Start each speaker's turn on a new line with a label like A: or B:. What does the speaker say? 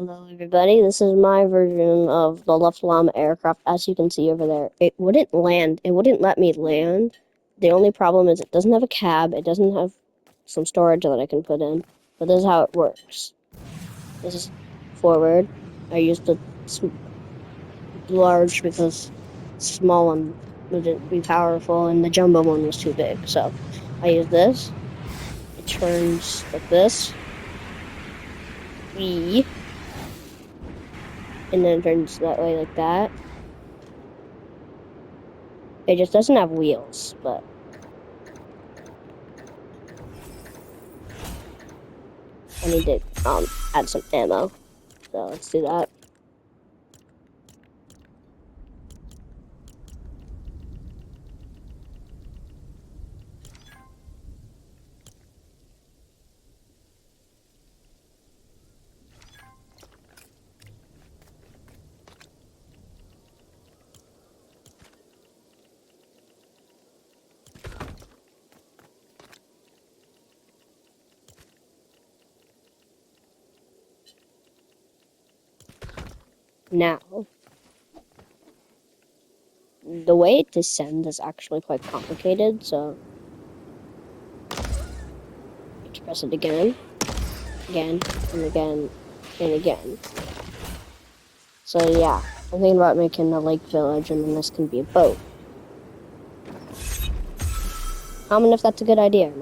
A: Hello everybody, this is my version of the llama aircraft. As you can see over there, it wouldn't land, it wouldn't let me land. The only problem is it doesn't have a cab, it doesn't have some storage that I can put in, but this is how it works. This is forward. I used the large because small one wouldn't be powerful and the jumbo one was too big, so I use this. It turns like this. E. And then it turns that way like that. It just doesn't have wheels, but I need to add some ammo. So let's do that. Now, the way it descends is actually quite complicated, so let's press it again, and again, and again. So yeah, I'm thinking about making a lake village, and then this can be a boat. Comment if that's a good idea.